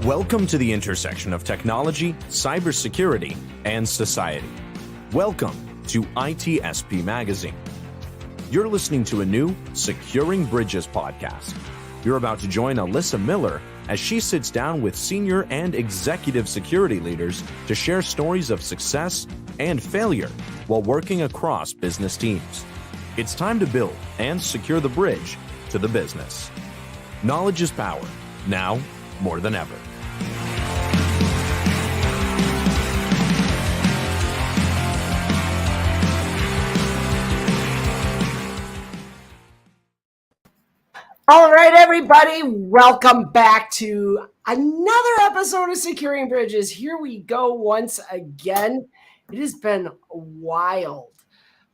Welcome to the intersection of technology, cybersecurity, and society. Welcome to ITSP Magazine. You're listening to a new Securing Bridges podcast. You're about to join Alyssa Miller as she sits down with senior and executive security leaders to share stories of success and failure while working across business teams. It's time to build and secure the bridge to the business. Knowledge is power, now more than ever. All right, everybody, welcome back to another episode of Securing Bridges. Here we go once again. It has been a wild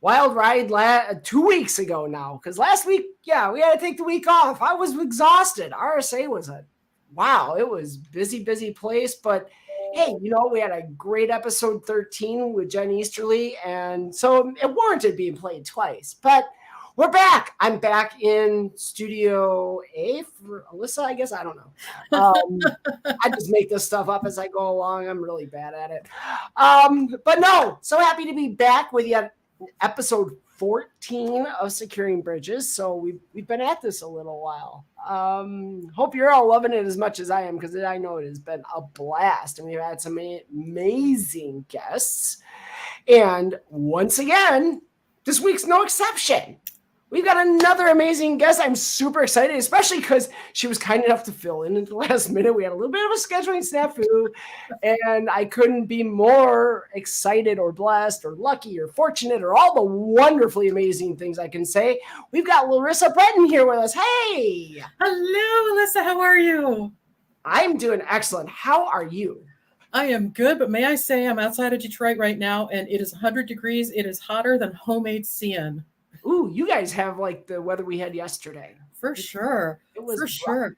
ride 2 weeks ago now, because last week, we had to take the week off. I was exhausted. RSA was it was busy place, but hey, we had a great episode 13 with Jen Easterly, and so it warranted being played twice, but we're back. I'm back in Studio A for Alyssa, I guess. I don't know. I just make this stuff up as I go along. I'm really bad at it. But no, so happy to be back with you. Episode 14 of Securing Bridges. So we've been at this a little while. Hope you're all loving it as much as I am, because I know it has been a blast. And we've had some amazing guests. And once again, this week's no exception. We've got another amazing guest. I'm super excited, especially because she was kind enough to fill in at the last minute. We had a little bit of a scheduling snafu, and I couldn't be more excited or blessed or lucky or fortunate or all the wonderfully amazing things I can say. We've got Larisa Breton here with us. Hey! Hello, Alyssa. How are you? I'm doing excellent. How are you? I am good, but may I say I'm outside of Detroit right now, and it is 100 degrees. It is hotter than homemade CN. Ooh, you guys have like the weather we had yesterday. For sure. It was for sure.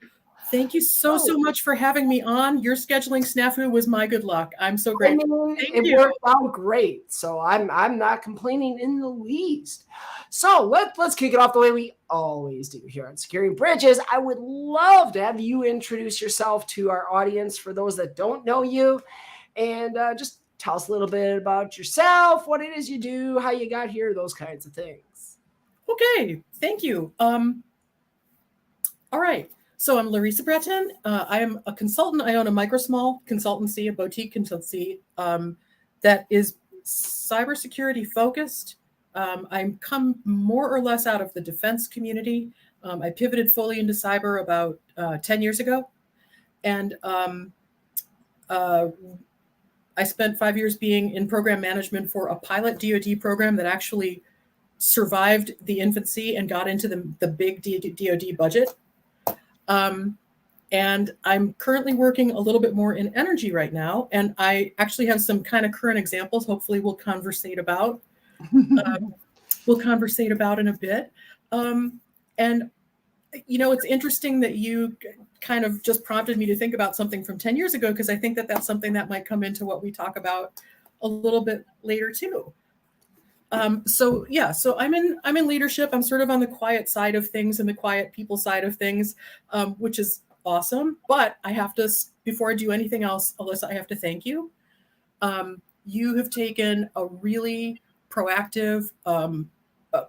Thank you so much for having me on. Your scheduling snafu was my good luck. I'm so grateful. It worked out great. So I'm not complaining in the least. So let's kick it off the way we always do here on Securing Bridges. I would love to have you introduce yourself to our audience for those that don't know you, and just tell us a little bit about yourself, what it is you do, how you got here, those kinds of things. Okay, thank you. All right, so I'm Larisa Breton. I am a consultant. I own a micro-small consultancy, a boutique consultancy that is cybersecurity focused. I come more or less out of the defense community. I pivoted fully into cyber about 10 years ago. And I spent 5 years being in program management for a pilot DoD program that actually survived the infancy and got into the big DoD budget. And I'm currently working a little bit more in energy right now. And I actually have some kind of current examples. Hopefully we'll conversate about. In a bit. And, it's interesting that you kind of just prompted me to think about something from 10 years ago, because I think that that's something that might come into what we talk about a little bit later too. So I'm in leadership. I'm sort of on the quiet side of things and the quiet people side of things, which is awesome. But I have to, before I do anything else, Alyssa, I have to thank you. You have taken a really proactive,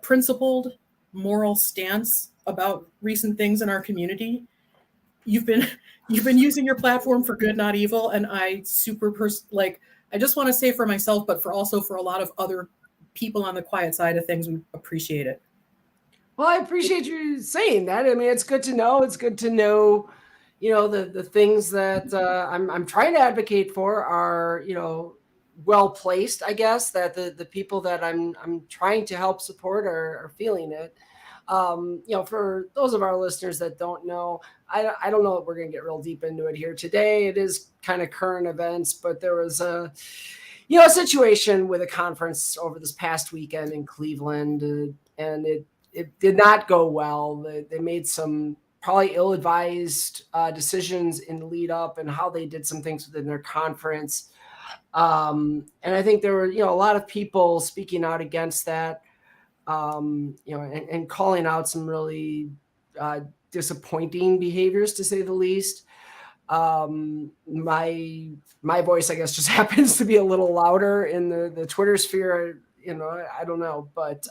principled, moral stance about recent things in our community. You've been using your platform for good, not evil, and I I just want to say for myself, but for a lot of other people on the quiet side of things, we appreciate it. Well, I appreciate you saying that. I mean, it's good to know. It's good to know, the things that I'm trying to advocate for are, well placed, I guess, that the people that I'm trying to help support are feeling it. For those of our listeners that don't know, I don't know that we're going to get real deep into it here today. It is kind of current events, but there was a situation with a conference over this past weekend in Cleveland, and it did not go well. They made some probably ill-advised decisions in the lead up and how they did some things within their conference. And I think there were, a lot of people speaking out against that, and calling out some really disappointing behaviors, to say the least. My voice, I guess, just happens to be a little louder in the Twitter sphere. I don't know, but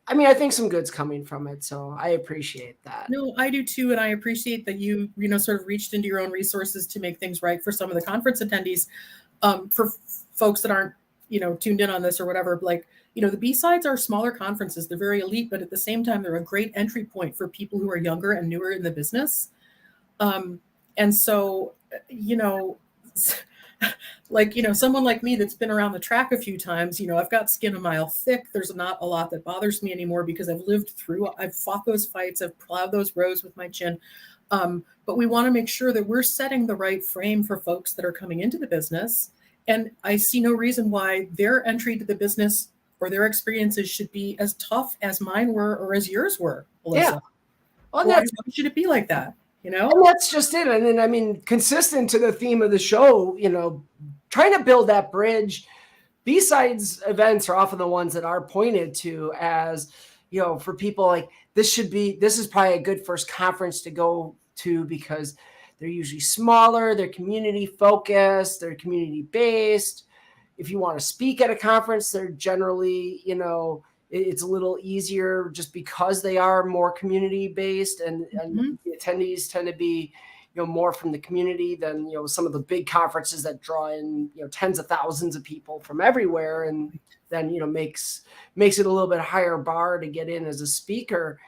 I mean, I think some good's coming from it, so I appreciate that. No, I do too, and I appreciate that you sort of reached into your own resources to make things right for some of the conference attendees. For folks that aren't tuned in on this or whatever, like the B-sides are smaller conferences. They're very elite, but at the same time, they're a great entry point for people who are younger and newer in the business. And so, like, someone like me that's been around the track a few times, I've got skin a mile thick. There's not a lot that bothers me anymore because I've fought those fights. I've plowed those rows with my chin. But we want to make sure that we're setting the right frame for folks that are coming into the business. And I see no reason why their entry to the business or their experiences should be as tough as mine were or as yours were, Alyssa. Yeah. Well, why should it be like that? And that's just it. And then, I mean, consistent to the theme of the show, trying to build that bridge. B-sides events are often the ones that are pointed to as, for people like this is probably a good first conference to go to because they're usually smaller, they're community focused, they're community based. If you want to speak at a conference, they're generally, it's a little easier just because they are more community based and the attendees tend to be, more from the community than, some of the big conferences that draw in, tens of thousands of people from everywhere. And then, makes it a little bit higher bar to get in as a speaker.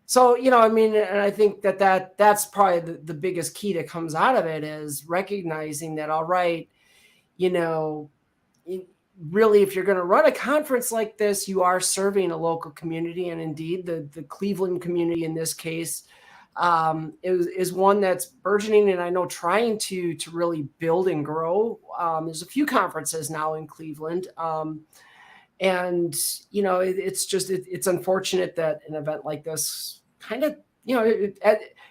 So, I mean, and I think that's probably the biggest key that comes out of it is recognizing that, all right, really, if you're going to run a conference like this, you are serving a local community. And indeed, the Cleveland community in this case is one that's burgeoning and I know trying to really build and grow. There's a few conferences now in Cleveland. And, it's unfortunate that an event like this kind of,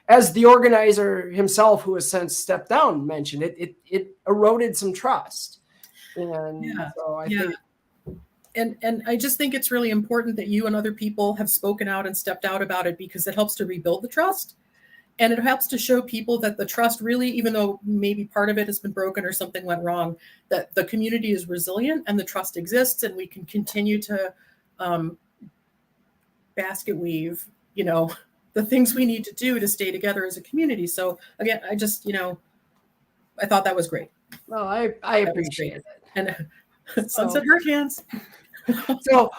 as the organizer himself, who has since stepped down, mentioned, it eroded some trust. And so I think. And I just think it's really important that you and other people have spoken out and stepped out about it because it helps to rebuild the trust. And it helps to show people that the trust really, even though maybe part of it has been broken or something went wrong, that the community is resilient and the trust exists and we can continue to basket weave, the things we need to do to stay together as a community. So again, I just, I thought that was great. Well, I appreciate it. And sunset hurricanes. So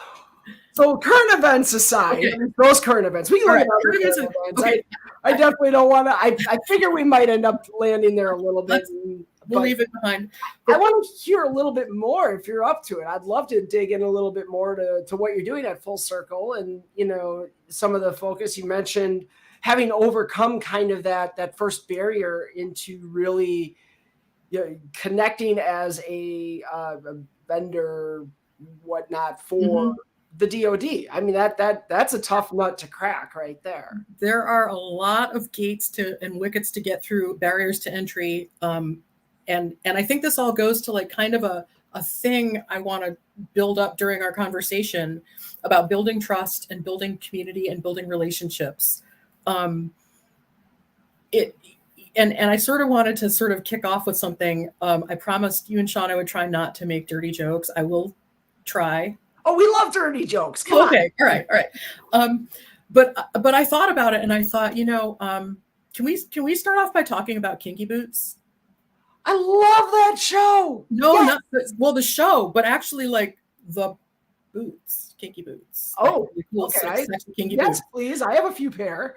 current events aside, those current events, we can look at other current events. Okay. I definitely don't want to. I figure we might end up landing there a little bit. We'll leave it behind. I want to hear a little bit more if you're up to it. I'd love to dig in a little bit more to what you're doing at Full Circle and, some of the focus you mentioned, having overcome kind of that first barrier into really connecting as a vendor, whatnot for the DoD. I mean, that's a tough nut to crack right there. There are a lot of gates and wickets to get through, barriers to entry. And I think this all goes to like kind of a thing I want to build up during our conversation about building trust and building community and building relationships. And I sort of wanted to sort of kick off with something. I promised you and Sean I would try not to make dirty jokes. I will try. Oh, we love dirty jokes. Come on. Okay. All right. But I thought about it and I thought, can we start off by talking about Kinky Boots? I love that show. No, yes. The show, but actually like the boots, Kinky Boots. Oh, like cool, okay. Kinky yes, boots. Please. I have a few pair.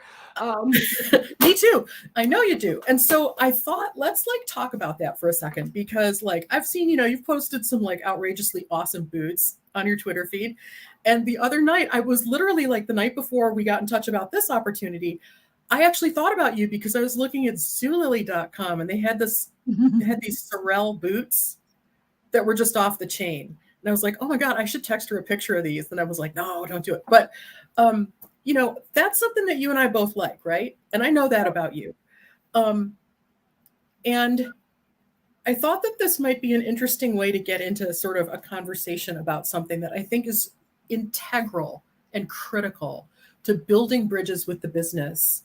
Me too. I know you do. And so I thought, let's like talk about that for a second, because like I've seen, you've posted some like outrageously awesome boots on your Twitter feed. And the other night, I was literally like the night before we got in touch about this opportunity, I actually thought about you because I was looking at Zulily.com and they had these Sorel boots that were just off the chain. And I was like, oh my God, I should text her a picture of these. And I was like, no, don't do it. But, that's something that you and I both like, right? And I know that about you. And I thought that this might be an interesting way to get into sort of a conversation about something that I think is integral and critical to building bridges with the business.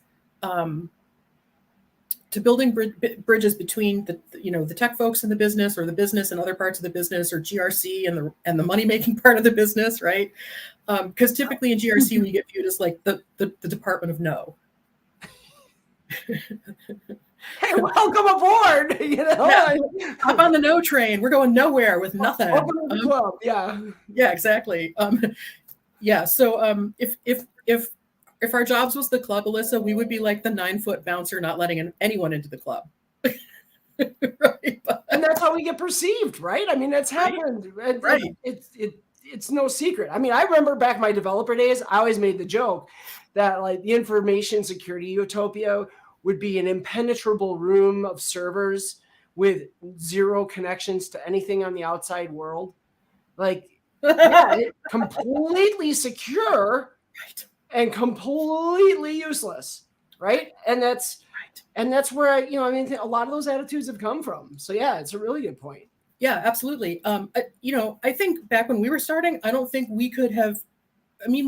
to building bridges between the tech folks in the business, or the business and other parts of the business, or GRC and the money making part of the business, right? Because typically in GRC we get viewed as like the department of no. Hey, welcome aboard! Hop on the no train. We're going nowhere with nothing. Welcome to the club. Yeah, exactly. So if our jobs was the club, Alyssa, we would be like the 9-foot bouncer, not letting anyone into the club. Right? And that's how we get perceived, right? I mean, that's happened. Right. It's no secret. I mean, I remember back my developer days, I always made the joke that like the information security utopia would be an impenetrable room of servers with zero connections to anything on the outside world. Like, completely secure, right, and completely useless, right? And that's where a lot of those attitudes have come from. So yeah, it's a really good point. Yeah, absolutely. I think back when we were starting, I don't think we could have. I mean,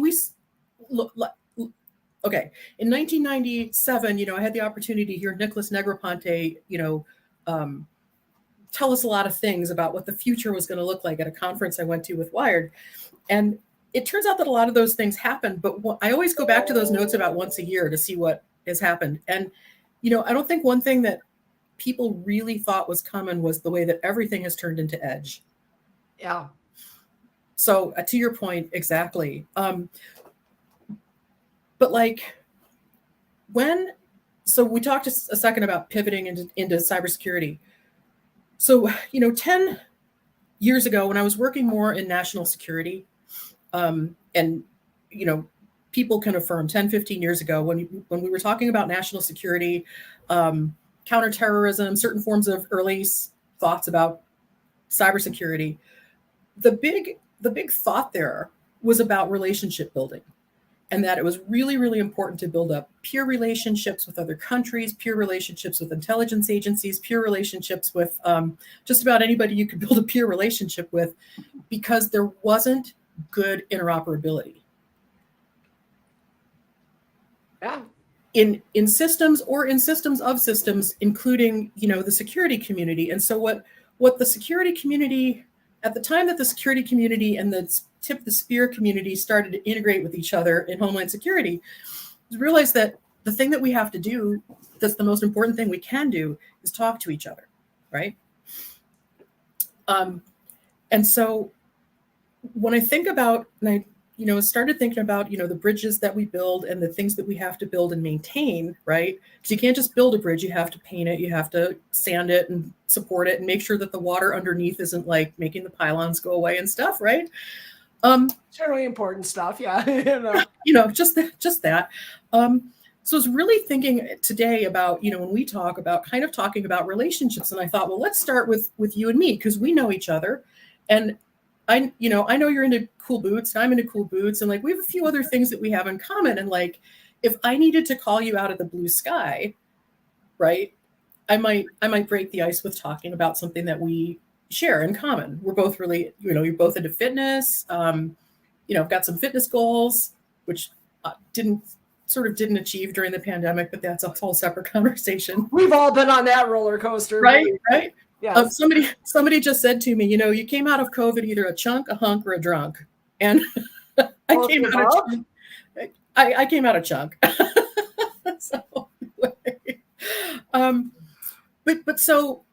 okay. In 1997, I had the opportunity to hear Nicholas Negroponte, tell us a lot of things about what the future was going to look like at a conference I went to with Wired. And it turns out that a lot of those things happened, but I always go back to those notes about once a year to see what has happened. And, I don't think one thing that people really thought was coming was the way that everything has turned into edge. Yeah. So to your point, exactly. But like so we talked a second about pivoting into cybersecurity. So, 10 years ago when I was working more in national security, and, people can affirm 10, 15 years ago when we were talking about national security, counterterrorism, certain forms of early thoughts about cybersecurity, the big thought there was about relationship building. And that it was really, really important to build up peer relationships with other countries, peer relationships with intelligence agencies, peer relationships with just about anybody you could build a peer relationship with, because there wasn't good interoperability. Yeah. In systems or in systems of systems, including, the security community. And so what the security community, at the time that the security community and the tip the spear community started to integrate with each other in Homeland Security, is realize that the thing that we have to do, that's the most important thing we can do, is talk to each other, right? And so when I think about, and I started thinking about, the bridges that we build and the things that we have to build and maintain, right? Because you can't just build a bridge, you have to paint it, you have to sand it and support it and make sure that the water underneath isn't like making the pylons go away and stuff, right? Certainly important stuff, yeah. Just that. So I was really thinking today about, when we talk about kind of talking about relationships, and I thought, well, let's start with you and me, because we know each other. And I know you're into cool boots, and I'm into cool boots, and like we have a few other things that we have in common. And like, if I needed to call you out of the blue sky, right, I might break the ice with talking about something that we share in common. We're both really, you're both into fitness. I've got some fitness goals, which didn't achieve during the pandemic, but that's a whole separate conversation. We've all been on that roller coaster, right? Yeah. Somebody just said to me, you came out of COVID either a chunk, a hunk, or a drunk, and I came out a chunk. So, but so,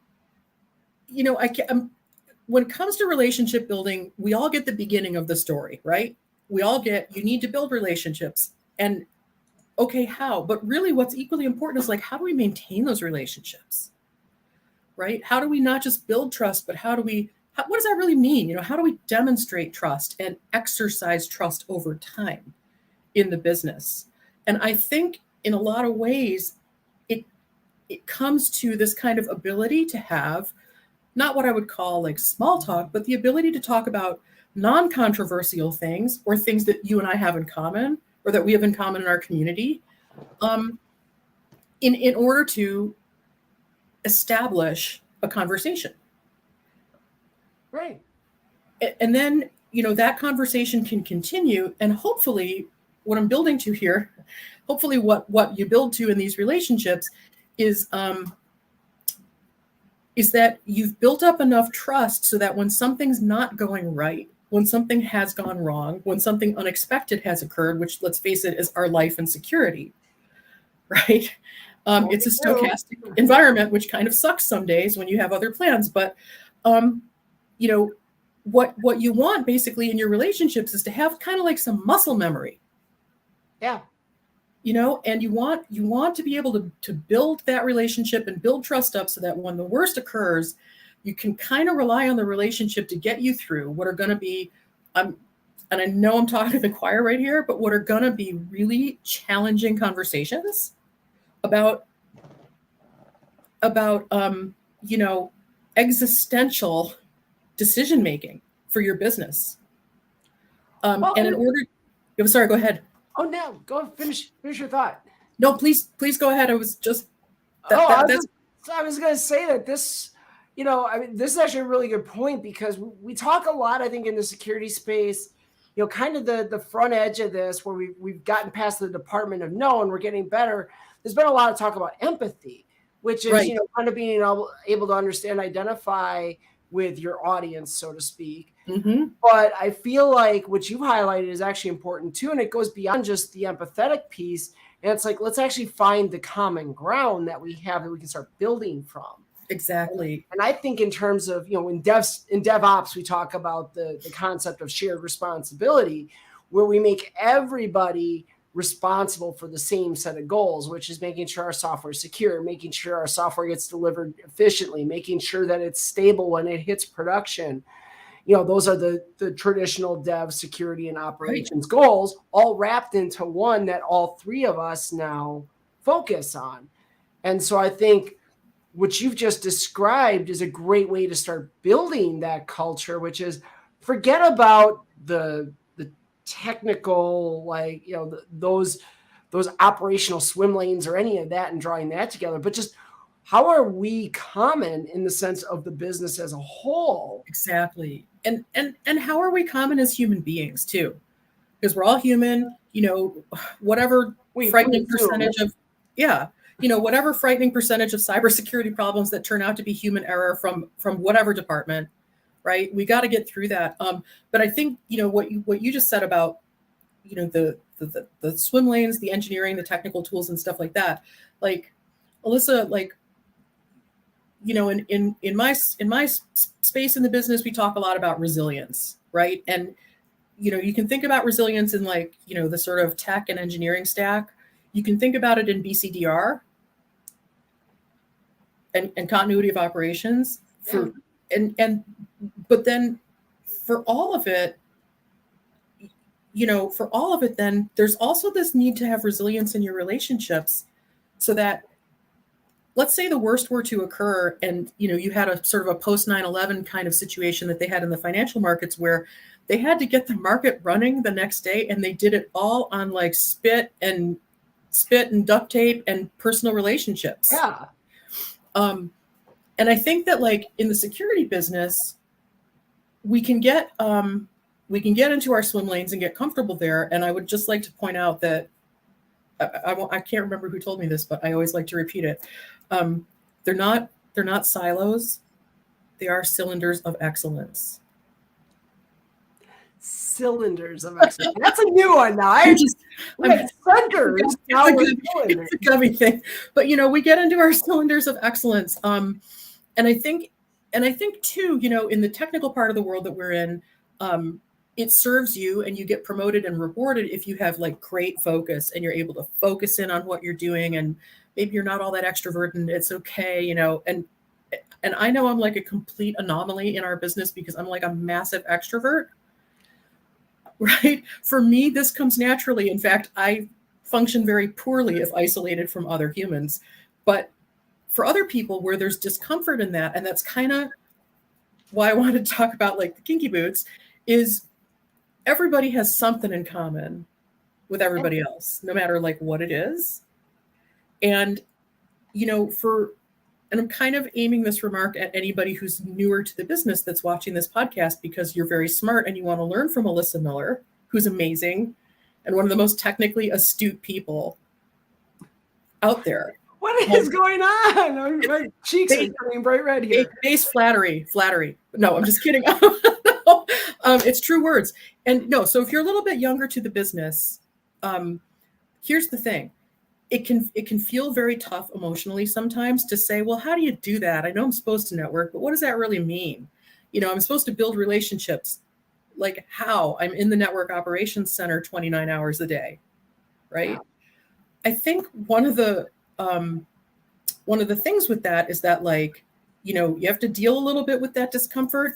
when it comes to relationship building, we all get the beginning of the story, right? We all get, you need to build relationships, and okay, how? But really, what's equally important is like, how do we maintain those relationships? Right? How do we not just build trust, but what does that really mean? How do we demonstrate trust and exercise trust over time in the business? And I think in a lot of ways, it comes to this kind of ability to have not what I would call like small talk, but the ability to talk about non-controversial things or things that you and I have in common or that we have in common in our community, in order to establish a conversation. Right. And then, that conversation can continue, and hopefully what I'm building to here, hopefully what you build to in these relationships is that you've built up enough trust so that when something's not going right, when something has gone wrong, when something unexpected has occurred, which, let's face it, is our life and security, right? It's a stochastic environment, which kind of sucks some days when you have other plans. But, you know, what you want basically in your relationships is to have kind of like some muscle memory. Yeah. You know, and you want to be able to build that relationship and build trust up so that when the worst occurs, you can kind of rely on the relationship to get you through what are going to be, and I know I'm talking to the choir right here, but what are going to be really challenging conversations about you know, existential decision making for your business. And in order, I'm sorry, go ahead. Oh no, go finish your thought. No, please go ahead. I was just I was going to say that this, you know, I mean, this is actually a really good point because we talk a lot, I think, in the security space, you know, kind of the front edge of this where we've gotten past the department of no and we're getting better. There's been a lot of talk about empathy, which is, you know, kind of being able to understand, identify with your audience, so to speak. Mm-hmm. But I feel like what you highlighted is actually important too. And it goes beyond just the empathetic piece. And it's like, let's actually find the common ground that we have that we can start building from. Exactly. And I think in terms of, you know, in DevOps, we talk about the concept of shared responsibility, where we make everybody responsible for the same set of goals, which is making sure our software is secure, making sure our software gets delivered efficiently, making sure that it's stable when it hits production. You know, those are the traditional dev, security, and operations goals, all wrapped into one that all three of us now focus on. And so I think what you've just described is a great way to start building that culture, which is forget about the technical, like, you know, those operational swim lanes or any of that and drawing that together, but just how are we common in the sense of the business as a whole? Exactly. And how are we common as human beings too? Because we're all human, you know, whatever frightening percentage of, you know, whatever frightening percentage of cybersecurity problems that turn out to be human error from whatever department, right? We got to get through that. But I think, you know, what you just said about, you know, the swim lanes, the engineering, the technical tools and stuff like that. Like, Alyssa, like, you know, in my space in the business, we talk a lot about resilience, right? And, you know, you can think about resilience in, like, you know, the sort of tech and engineering stack. You can think about it in BCDR and continuity of operations but then for all of it, you know, then there's also this need to have resilience in your relationships so that, let's say the worst were to occur and, you know, you had a sort of a post 9/11 kind of situation that they had in the financial markets where they had to get the market running the next day, and they did it all on like spit and duct tape and personal relationships. Yeah. And I think that, like, in the security business, we can get into our swim lanes and get comfortable there. And I would just like to point out that I can't remember who told me this, but I always like to repeat it. They're not silos. They are cylinders of excellence. Cylinders of excellence. That's a new one now. Centers. It's a gummy thing. But, you know, we get into our cylinders of excellence. And I think too, you know, in the technical part of the world that we're in, it serves you and you get promoted and rewarded if you have like great focus and you're able to focus in on what you're doing, and maybe you're not all that extrovert and it's okay, you know, and I know I'm like a complete anomaly in our business because I'm like a massive extrovert, right? For me, this comes naturally. In fact, I function very poorly if isolated from other humans, but for other people where there's discomfort in that, and that's kind of why I wanted to talk about like the Kinky Boots, is everybody has something in common with everybody else, no matter like what it is. And, you know, and I'm kind of aiming this remark at anybody who's newer to the business that's watching this podcast, because you're very smart and you want to learn from Alyssa Miller, who's amazing and one of the most technically astute people out there. What is going on? My cheeks are turning bright red here. Base flattery. No, I'm just kidding. It's true words. And no, so if you're a little bit younger to the business, here's the thing. It can feel very tough emotionally sometimes to say, well, how do you do that? I know I'm supposed to network, but what does that really mean? I'm supposed to build relationships. Like how? I'm in the network operations center 29 hours a day, right? Yeah. I think one of the things with that is that, like, you have to deal a little bit with that discomfort,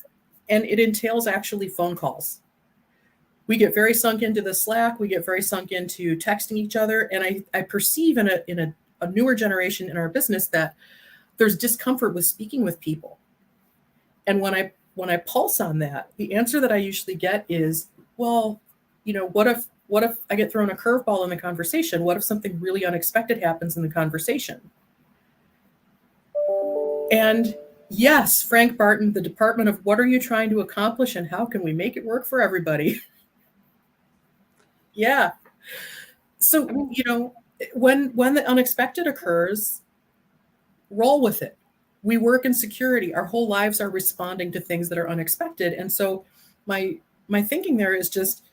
and it entails actually phone calls. We get very sunk into the Slack. We get very sunk into texting each other. And I perceive in a newer generation in our business that there's discomfort with speaking with people. And when I pulse on that, the answer that I usually get is, well, what if I get thrown a curveball in the conversation? What if something really unexpected happens in the conversation? And yes, Frank Barton, the department of what are you trying to accomplish and how can we make it work for everybody? Yeah. So, when the unexpected occurs, roll with it. We work in security. Our whole lives are responding to things that are unexpected. And so my thinking there is just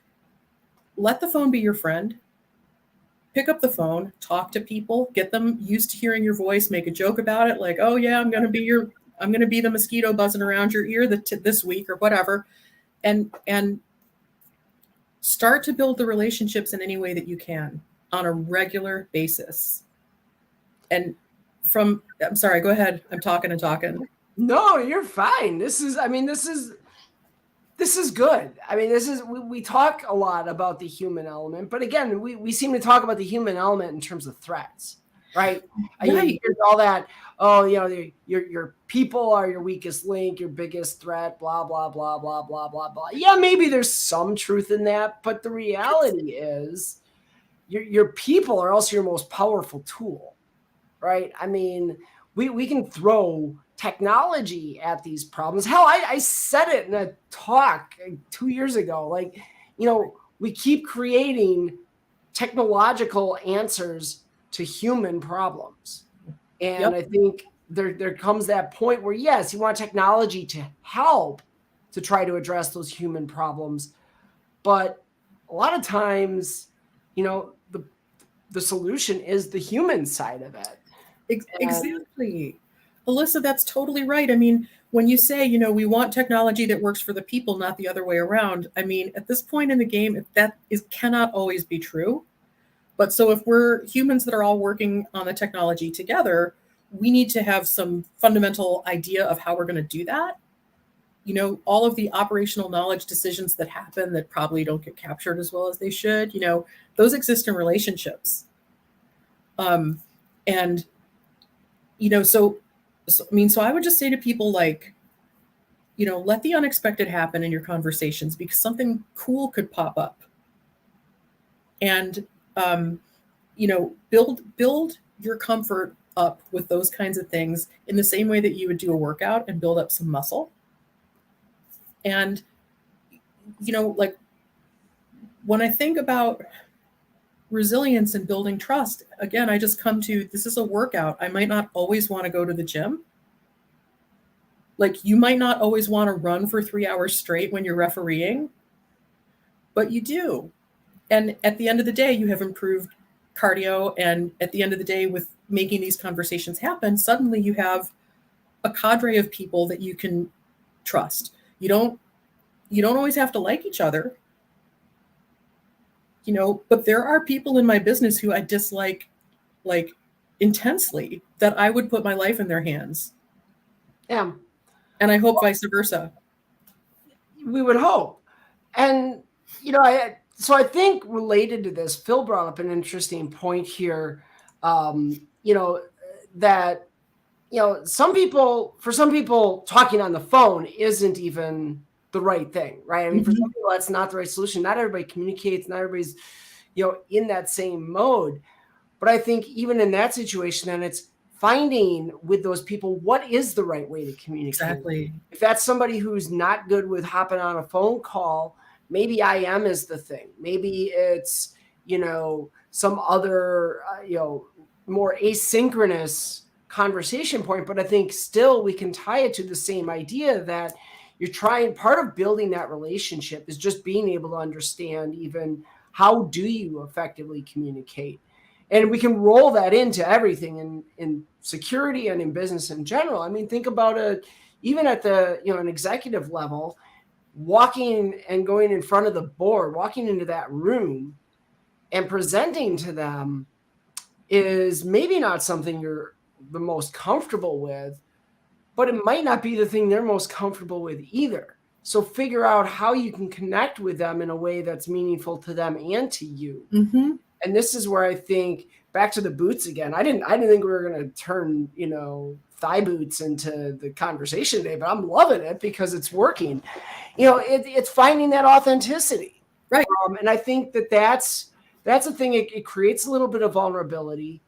let the phone be your friend. Pick up the phone, talk to people, get them used to hearing your voice, make a joke about it. Like, oh yeah, I'm going to be the mosquito buzzing around your ear this week or whatever. And start to build the relationships in any way that you can on a regular basis. And I'm sorry, go ahead. I'm talking and talking. No, you're fine. This is good. I mean, we talk a lot about the human element, but again, we seem to talk about the human element in terms of threats, right? Right. Here's all that. Oh, your people are your weakest link, your biggest threat, blah, blah, blah, blah, blah, blah, blah. Yeah, maybe there's some truth in that, but the reality is your people are also your most powerful tool, right? I mean, we can throw technology at these problems. Hell, I said it in a talk 2 years ago. Like, we keep creating technological answers to human problems. And yep. I think there comes that point where, yes, you want technology to help to try to address those human problems. But a lot of times, the solution is the human side of it. Exactly. Alyssa, that's totally right. I mean, when you say, we want technology that works for the people, not the other way around. I mean, at this point in the game, cannot always be true. But so if we're humans that are all working on the technology together, we need to have some fundamental idea of how we're going to do that. All of the operational knowledge decisions that happen that probably don't get captured as well as they should, those exist in relationships. And, so I would just say to people, like, let the unexpected happen in your conversations because something cool could pop up. And, build your comfort up with those kinds of things in the same way that you would do a workout and build up some muscle. And, like when I think about resilience and building trust, again, I just come to, this is a workout. I might not always want to go to the gym. Like, you might not always want to run for 3 hours straight when you're refereeing, but you do. And at the end of the day, you have improved cardio. And at the end of the day, with making these conversations happen, suddenly you have a cadre of people that you can trust. You don't always have to like each other, but there are people in my business who I dislike, like, intensely, that I would put my life in their hands. Yeah. And I hope vice versa. We would hope. And, so I think related to this, Phil brought up an interesting point here, that, for some people, talking on the phone isn't even the right thing, right? I mean, for some people, that's not the right solution. Not everybody communicates, not everybody's, in that same mode. But I think even in that situation, then it's finding with those people, what is the right way to communicate? Exactly. If that's somebody who's not good with hopping on a phone call, maybe IM is the thing. Maybe it's, some other, more asynchronous conversation point, but I think still we can tie it to the same idea that you're trying, part of building that relationship is just being able to understand even how do you effectively communicate. And we can roll that into everything in security and in business in general. I mean, think about even at the, an executive level, walking and going in front of the board, walking into that room and presenting to them is maybe not something you're the most comfortable with, but it might not be the thing they're most comfortable with either. So figure out how you can connect with them in a way that's meaningful to them and to you. Mm-hmm. And this is where I think, back to the boots again, I didn't think we were going to turn, thigh boots into the conversation today, but I'm loving it because it's working. It's finding that authenticity. Right. And I think that's the thing. It creates a little bit of vulnerability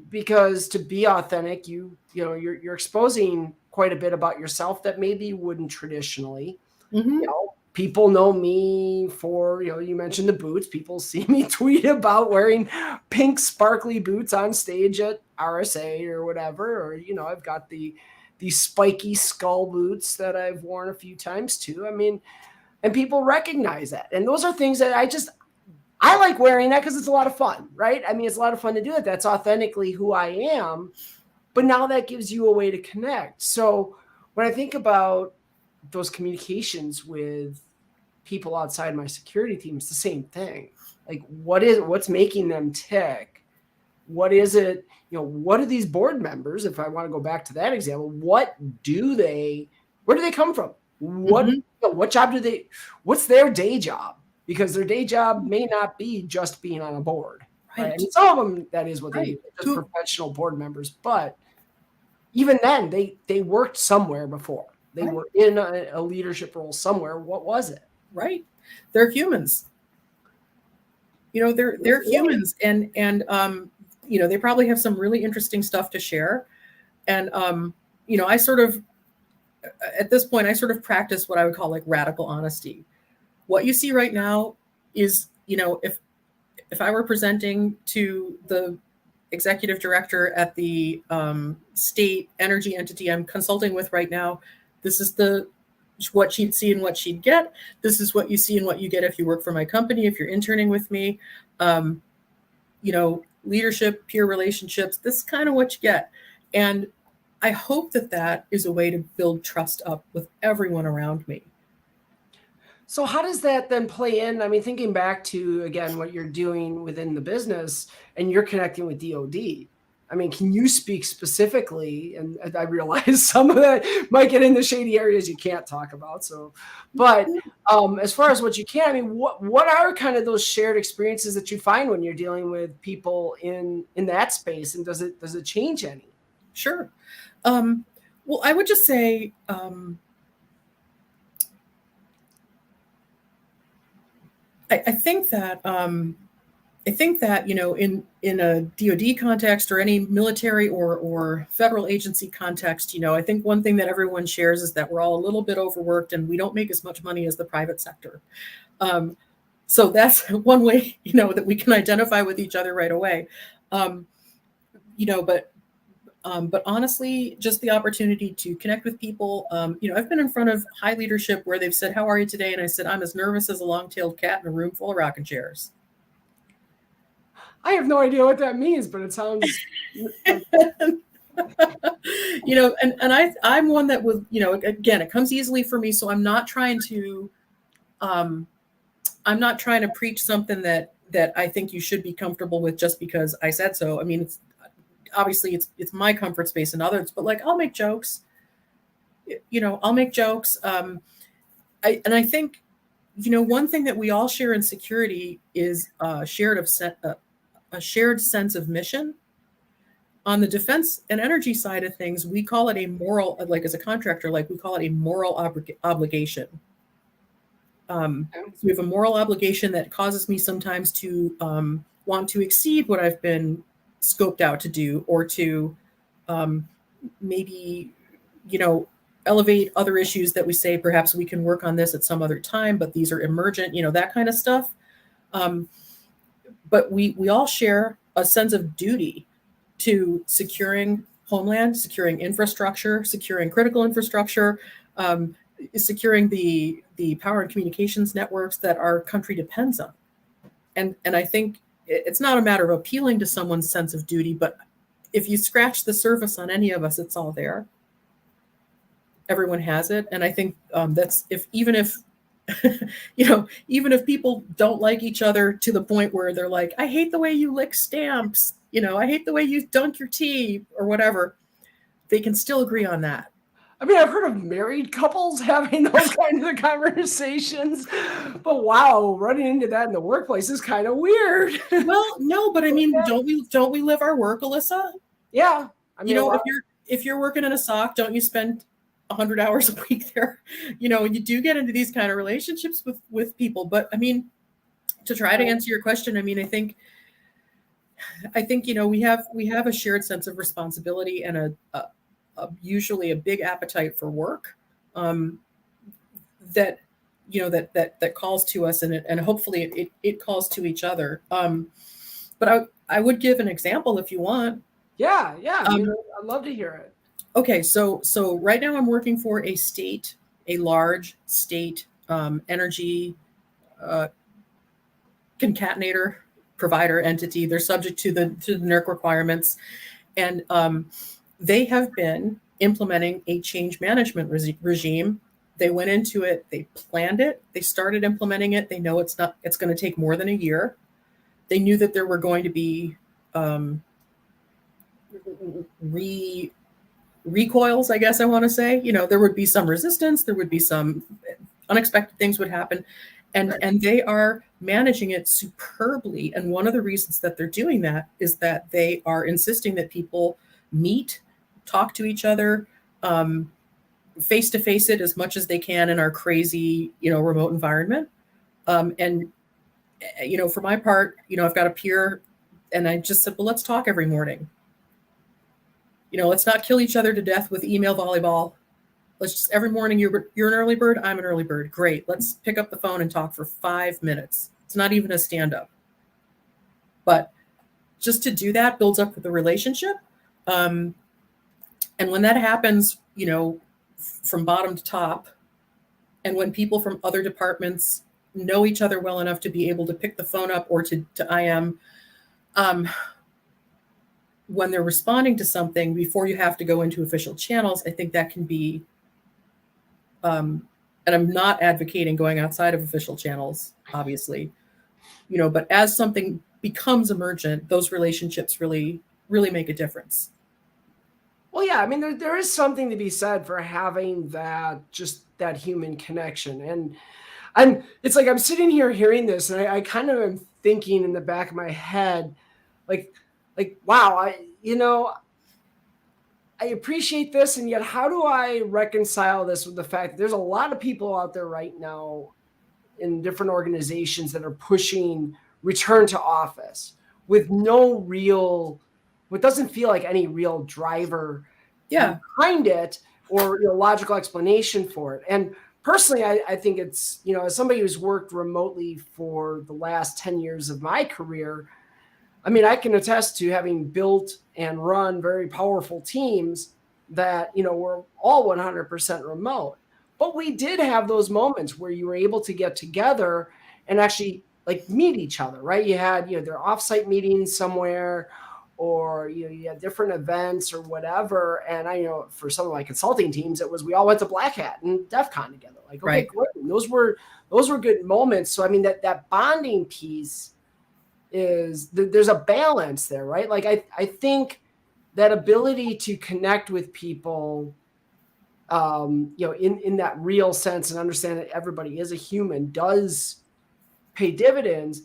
because to be authentic, you're exposing quite a bit about yourself that maybe you wouldn't traditionally. Mm-hmm. People know me for, you mentioned the boots. People see me tweet about wearing pink sparkly boots on stage at RSA or whatever. Or, I've got the spiky skull boots that I've worn a few times too. I mean, and people recognize that. And those are things that I like wearing that because it's a lot of fun, right? I mean, it's a lot of fun to do it. That's authentically who I am. But now that gives you a way to connect. So when I think about those communications with people outside my security team, it's the same thing. Like, what's making them tick? What is it? What are these board members? If I want to go back to that example, where do they come from? What job what's their day job? Because their day job may not be just being on a board. Right? I mean, some of them, that is what they do, just professional board members. But even then, they worked somewhere before. They were in a leadership role somewhere. What was it? Right. They're humans. They're humans, and they probably have some really interesting stuff to share. And I sort of, at this point, I sort of practice what I would call like radical honesty. What you see right now is, if I were presenting to the executive director at the state energy entity I'm consulting with right now, this is what she'd see and what she'd get. This is what you see and what you get if you work for my company, if you're interning with me. Leadership, peer relationships, this is kind of what you get. And I hope that is a way to build trust up with everyone around me. So how does that then play in? I mean, thinking back to, again, what you're doing within the business and you're connecting with DOD. I mean, can you speak specifically? And I realize some of that might get into shady areas you can't talk about. So, but as far as what you can, I mean, what are kind of those shared experiences that you find when you're dealing with people in that space? And does it change any? Sure. Well, I would just say, I think that in a DoD context or any military or federal agency context, I think one thing that everyone shares is that we're all a little bit overworked and we don't make as much money as the private sector. So that's one way, that we can identify with each other right away. But honestly, just the opportunity to connect with people. I've been in front of high leadership where they've said, "How are you today?" And I said, "I'm as nervous as a long-tailed cat in a room full of rocking chairs." I have no idea what that means, but it sounds. And I'm one that would, again, it comes easily for me. So I'm not trying to preach something that I think you should be comfortable with just because I said so. I mean, obviously it's my comfort space and others, but like, I'll make jokes, I'll make jokes. I think, one thing that we all share in security is a shared sense of mission. On the defense and energy side of things, we call it a moral, like as a contractor, like we call it a moral obligation. So we have a moral obligation that causes me sometimes to want to exceed what I've been scoped out to do, or to maybe, elevate other issues that we say, perhaps we can work on this at some other time, but these are emergent, that kind of stuff. But we all share a sense of duty to securing homeland, securing infrastructure, securing critical infrastructure, securing the power and communications networks that our country depends on. And I think it's not a matter of appealing to someone's sense of duty, but if you scratch the surface on any of us, it's all there. Everyone has it. And I think that's even if people don't like each other to the point where they're like, I hate the way you lick stamps, I hate the way you dunk your tea or whatever, they can still agree on that. I mean, I've heard of married couples having those kinds of conversations, but wow, running into that in the workplace is kind of weird. Well, no, but I mean, don't we live our work, Alyssa? Yeah. I mean, if you're working in a SOC, don't you spend 100 hours a week there? You do get into these kind of relationships with people. But I mean, to try to answer your question, I mean, I think we have a shared sense of responsibility and usually a big appetite for work that calls to us, and hopefully it calls to each other. But I would give an example if you want. Yeah. I'd love to hear it. Okay, so right now I'm working for a large state energy concatenator provider entity. They're subject to the NERC requirements, and they have been implementing a change management regime. They went into it, they planned it, they started implementing it. They know it's going to take more than a year. They knew that there were going to be recoils, I guess I want to say. There would be some resistance, there would be some unexpected things would happen, and they are managing it superbly. And one of the reasons that they're doing that is that they are insisting that people meet, talk to each other, face to face it as much as they can in our crazy, remote environment. And for my part, I've got a peer, and I just said, well, let's talk every morning. Let's not kill each other to death with email volleyball. Let's just, every morning, you're an early bird, I'm an early bird. Great. Let's pick up the phone and talk for 5 minutes. It's not even a stand-up. But just to do that builds up the relationship. And when that happens, from bottom to top, and when people from other departments know each other well enough to be able to pick the phone up or to IM, when they're responding to something before you have to go into official channels, I think that can be, and I'm not advocating going outside of official channels, obviously, but as something becomes emergent, those relationships really, really make a difference. Well, yeah, I mean, there is something to be said for having that human connection. And it's like, I'm sitting here hearing this, and I kind of am thinking in the back of my head, like, wow, I appreciate this, and yet how do I reconcile this with the fact that there's a lot of people out there right now in different organizations that are pushing return to office with no real, what doesn't feel like any real driver behind it or logical explanation for it. And personally, I think it's, as somebody who's worked remotely for the last 10 years of my career, I mean, I can attest to having built and run very powerful teams that, were all 100% remote. But we did have those moments where you were able to get together and actually meet each other, right? You had, their offsite meetings somewhere, or, you had different events or whatever. And I know for some of my consulting teams, it was, we all went to Black Hat and DEF CON together. Okay, right. Great. Those were good moments. So, I mean, that bonding piece is there's a balance there, right? I think that ability to connect with people, in that real sense and understand that everybody is a human does pay dividends.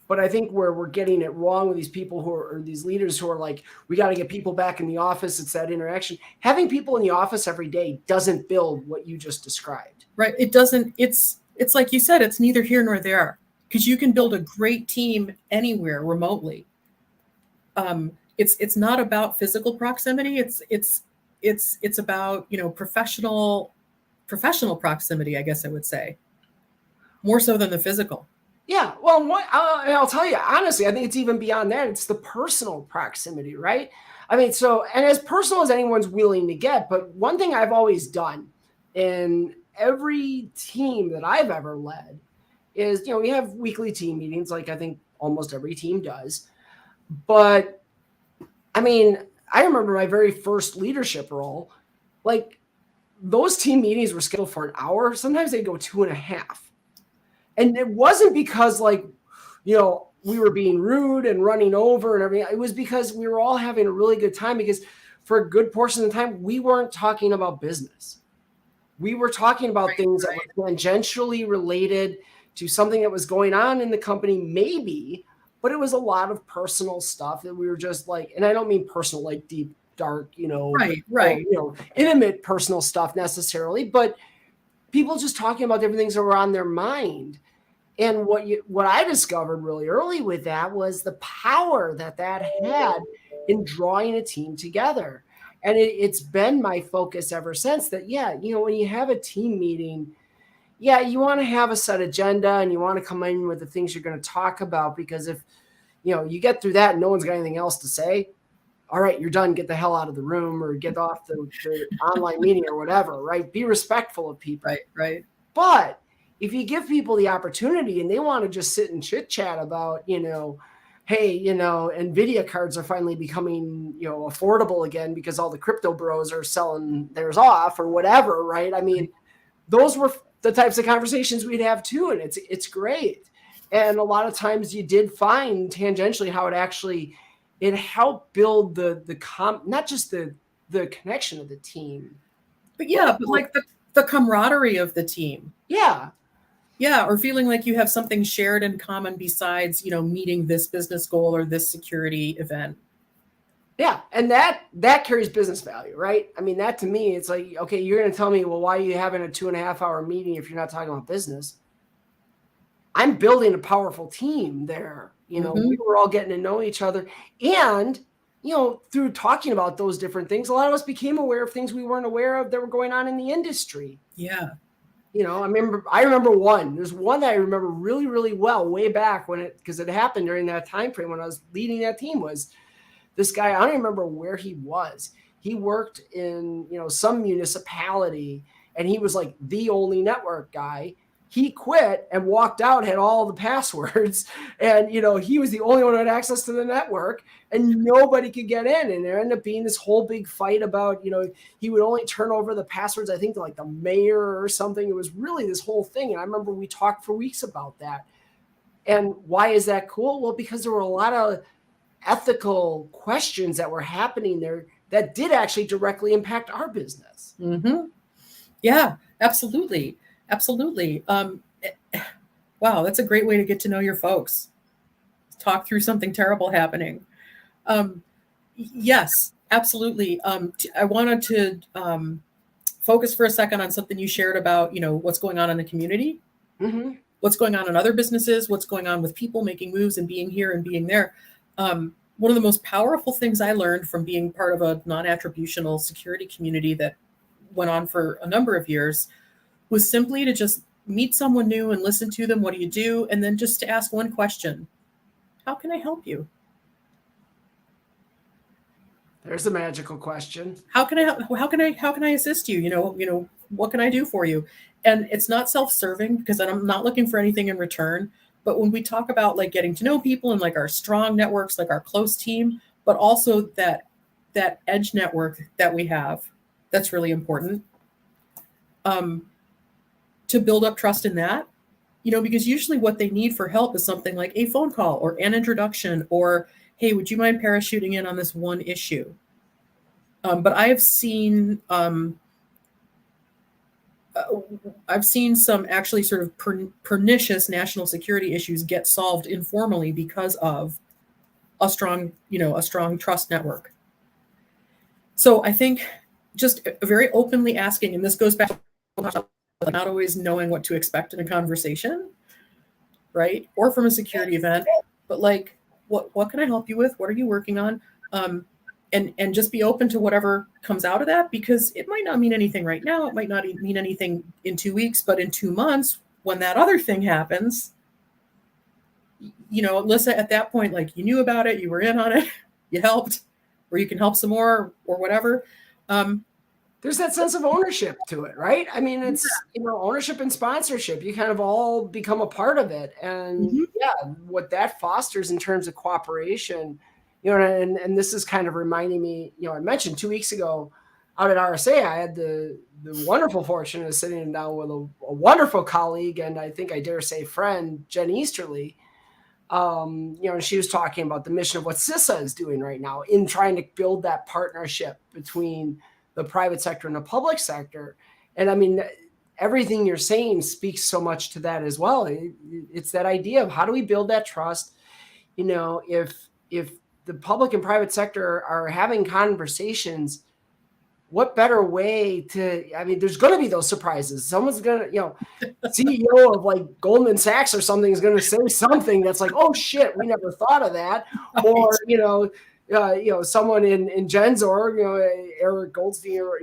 But I think where we're getting it wrong with these people or these leaders who are like, we got to get people back in the office. It's that interaction. Having people in the office every day doesn't build what you just described. Right. It doesn't. It's like you said, it's neither here nor there, because you can build a great team anywhere remotely. It's not about physical proximity. It's about, professional proximity, I guess I would say, more so than the physical. Yeah, well, I'll tell you, honestly, I think it's even beyond that. It's the personal proximity, right? I mean, so, and as personal as anyone's willing to get, but one thing I've always done in every team that I've ever led is, we have weekly team meetings, like I think almost every team does. But I mean, I remember my very first leadership role, like those team meetings were scheduled for an hour. Sometimes they'd go 2.5. And it wasn't because we were being rude and running over and everything. It was because we were all having a really good time, because for a good portion of the time, we weren't talking about business. We were talking about things that were tangentially related to something that was going on in the company, maybe, but it was a lot of personal stuff that we were just like, and I don't mean personal, like deep, dark, Right. Intimate personal stuff necessarily, but people just talking about different things that were on their mind. And what I discovered really early with that was the power that had in drawing a team together. And it's been my focus ever since that, when you have a team meeting, you want to have a set agenda and you want to come in with the things you're going to talk about, because if, you get through that and no one's got anything else to say, all right, you're done, get the hell out of the room or get off the online meeting or whatever, right? Be respectful of people. Right. But if you give people the opportunity and they want to just sit and chit chat about, hey, NVIDIA cards are finally becoming, affordable again because all the crypto bros are selling theirs off or whatever, right? I mean, those were the types of conversations we'd have too. And it's great. And a lot of times you did find tangentially how it helped build not just the connection of the team. But like the camaraderie of the team. Yeah. Yeah, or feeling like you have something shared in common besides, meeting this business goal or this security event. Yeah, and that carries business value, right? I mean, that to me, it's like, okay, you're going to tell me, well, why are you having a 2.5-hour meeting if you're not talking about business? I'm building a powerful team there. We were all getting to know each other. And, through talking about those different things, a lot of us became aware of things we weren't aware of that were going on in the industry. Yeah. I remember one. There's one that I remember really, really well way back because it happened during that time frame when I was leading that team. Was this guy? I don't even remember where he was. He worked in some municipality, and he was like the only network guy. He quit and walked out, had all the passwords, and he was the only one who had access to the network, and nobody could get in. And there ended up being this whole big fight about, he would only turn over the passwords, I think, to like the mayor or something. It was really this whole thing. And I remember we talked for weeks about that. And why is that cool? Well, because there were a lot of ethical questions that were happening there that did actually directly impact our business. Mm-hmm. Yeah, absolutely. Absolutely. Wow, that's a great way to get to know your folks. Talk through something terrible happening. Yes, absolutely. I wanted to focus for a second on something you shared about, what's going on in the community, what's going on in other businesses, what's going on with people making moves and being here and being there. One of the most powerful things I learned from being part of a non-attributional security community that went on for a number of years was simply to just meet someone new and listen to them. What do you do? And then just to ask one question: how can I help you? There's a magical question. How can I assist you? What can I do for you? And it's not self-serving because I'm not looking for anything in return. But when we talk about like getting to know people and like our strong networks, like our close team, but also that edge network that we have, that's really important. To build up trust in that, because usually what they need for help is something like a phone call or an introduction or, hey, would you mind parachuting in on this one issue? But I have seen some actually sort of pernicious national security issues get solved informally because of a strong trust network. So I think just very openly asking, and this goes back to not always knowing what to expect in a conversation, right? Or from a security event, but like, what can I help you with? What are you working on? And just be open to whatever comes out of that, because it might not mean anything right now. It might not mean anything in 2 weeks, but in 2 months, when that other thing happens, Alyssa, at that point, like, you knew about it, you were in on it, you helped, or you can help some more or whatever. There's that sense of ownership to it, right? I mean, it's, ownership and sponsorship. You kind of all become a part of it. And what that fosters in terms of cooperation, and this is kind of reminding me, I mentioned 2 weeks ago out at RSA, I had the wonderful fortune of sitting down with a wonderful colleague, and I think I dare say friend, Jen Easterly. And she was talking about the mission of what CISA is doing right now in trying to build that partnership between the private sector and the public sector. And I mean, everything you're saying speaks so much to that as well. It's that idea of how do we build that trust? If the public and private sector are having conversations, what better way to, there's going to be those surprises. Someone's going to, CEO of like Goldman Sachs or something is going to say something that's like, oh shit, we never thought of that. Or, someone in Jen's org, Eric Goldstein or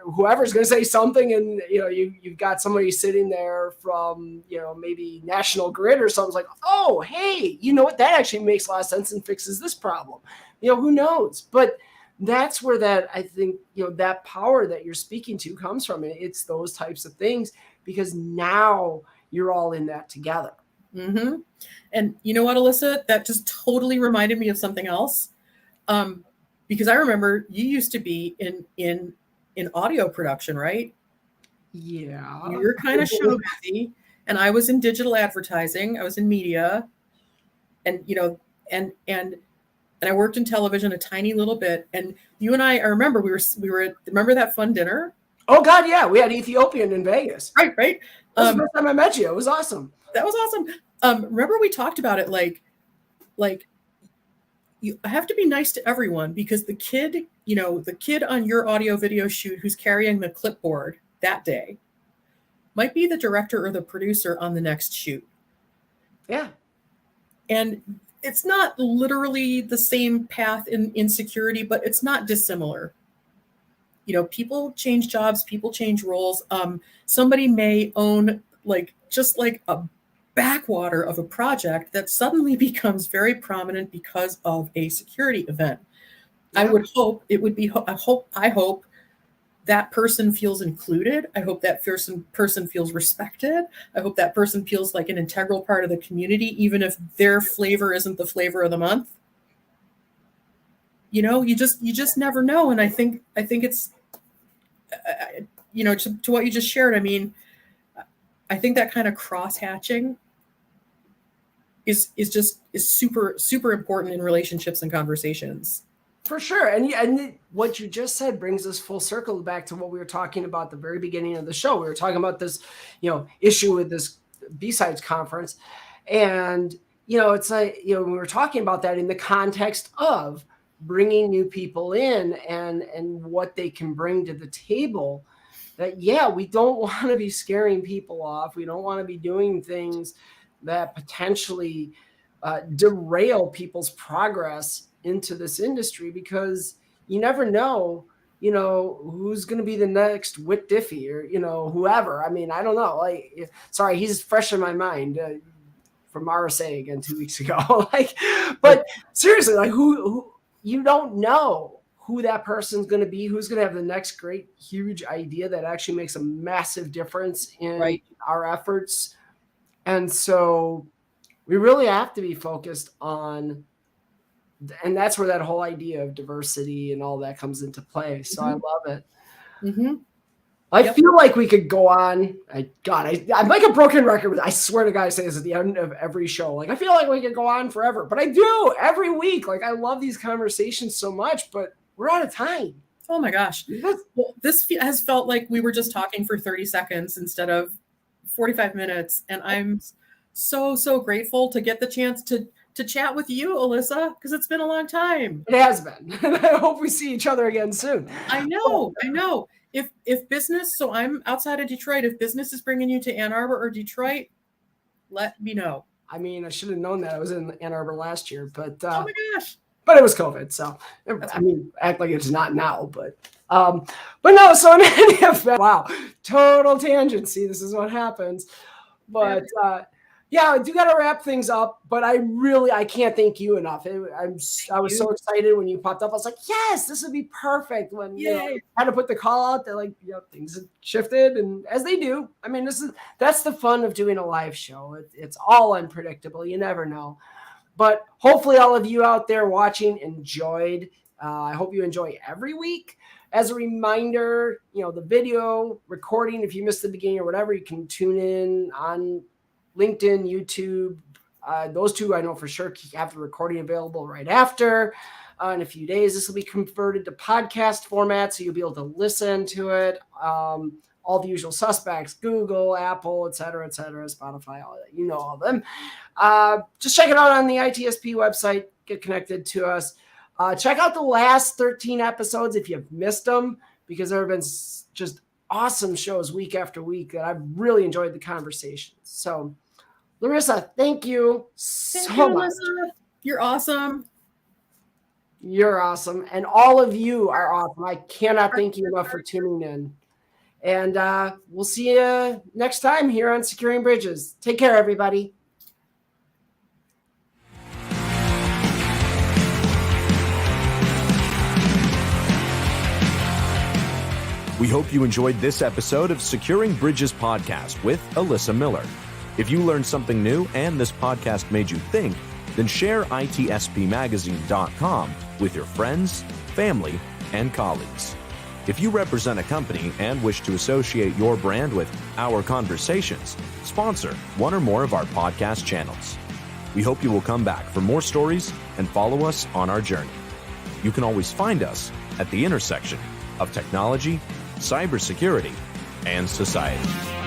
whoever's going to say something, and you've got somebody sitting there from maybe National Grid or something's like, oh hey, what, that actually makes a lot of sense and fixes this problem. Who knows? But that's where that, I think, that power that you're speaking to comes from. It's those types of things, because now you're all in that together. Mm-hmm. And you know what, Alyssa, that just totally reminded me of something else. Because I remember you used to be in audio production, right? Yeah. You were kind of show busy, and I was in digital advertising. I was in media, and and I worked in television a tiny little bit. And you and I remember we were remember that fun dinner? Oh God, yeah, we had Ethiopian in Vegas. Right. That was the first time I met you. It was awesome. That was awesome. Remember we talked about it like you have to be nice to everyone, because the kid on your audio video shoot who's carrying the clipboard that day might be the director or the producer on the next shoot. Yeah. And it's not literally the same path in security, but it's not dissimilar. People change jobs, people change roles. Somebody may own just a backwater of a project that suddenly becomes very prominent because of a security event. Yeah. I would hope it would be, I hope that person feels included. I hope that person feels respected. I hope that person feels like an integral part of the community, even if their flavor isn't the flavor of the month. You just never know. And I think it's, to what you just shared, I think that kind of cross-hatching is super, super important in relationships and conversations. For sure. And what you just said brings us full circle back to what we were talking about at the very beginning of the show. We were talking about this, issue with this B-Sides conference. And, it's like, we were talking about that in the context of bringing new people in and what they can bring to the table. That, we don't want to be scaring people off. We don't want to be doing things that potentially derail people's progress into this industry, because you never know, who's going to be the next Whit Diffie or, whoever. I don't know. Sorry, he's fresh in my mind from RSA again 2 weeks ago. But seriously, who you don't know who that person's going to be, who's going to have the next great, huge idea that actually makes a massive difference in our efforts. And so we really have to be focused on, and that's where that whole idea of diversity and all that comes into play. So I love it. Mm-hmm. I feel like we could go on. I'm like a broken record. I swear to God, I say this at the end of every show. I feel like we could go on forever, but I do every week. I love these conversations so much, but we're out of time. Oh my gosh. Well, this has felt like we were just talking for 30 seconds instead of 45 minutes. And I'm so, so grateful to get the chance to chat with you, Alyssa, because it's been a long time. It has been. I hope we see each other again soon. I know. If business, so I'm outside of Detroit, if business is bringing you to Ann Arbor or Detroit, let me know. I should have known that. I was in Ann Arbor last year, but oh my gosh. But it was COVID, so act like it's not now, but no. So in any event, wow, total tangent. See, this is what happens. But Yeah, I do got to wrap things up, but I can't thank you enough. I was so excited when you popped up. I was like, yes, this would be perfect. When had to put the call out, that things have shifted, and as they do. I mean, that's the fun of doing a live show. It's all unpredictable. You never know. But hopefully, all of you out there watching enjoyed. I hope you enjoy every week. As a reminder, the video recording, if you missed the beginning or whatever, you can tune in on LinkedIn, YouTube, those two I know for sure have the recording available right after. In a few days, this will be converted to podcast format, so you'll be able to listen to it. All the usual suspects, Google, Apple, et cetera, Spotify, all that, all of them. Just check it out on the ITSP website. Get connected to us. Check out the last 13 episodes if you've missed them, because there have been just awesome shows week after week that I've really enjoyed the conversations. So, Larisa, thank you so much. Alyssa. You're awesome. You're awesome. And all of you are awesome. I cannot thank you enough for tuning in. And we'll see you next time here on Securing Bridges. Take care, everybody. We hope you enjoyed this episode of Securing Bridges podcast with Alyssa Miller. If you learned something new and this podcast made you think, then share itspmagazine.com with your friends, family, and colleagues. If you represent a company and wish to associate your brand with our conversations, sponsor one or more of our podcast channels. We hope you will come back for more stories and follow us on our journey. You can always find us at the intersection of technology, cybersecurity, and society.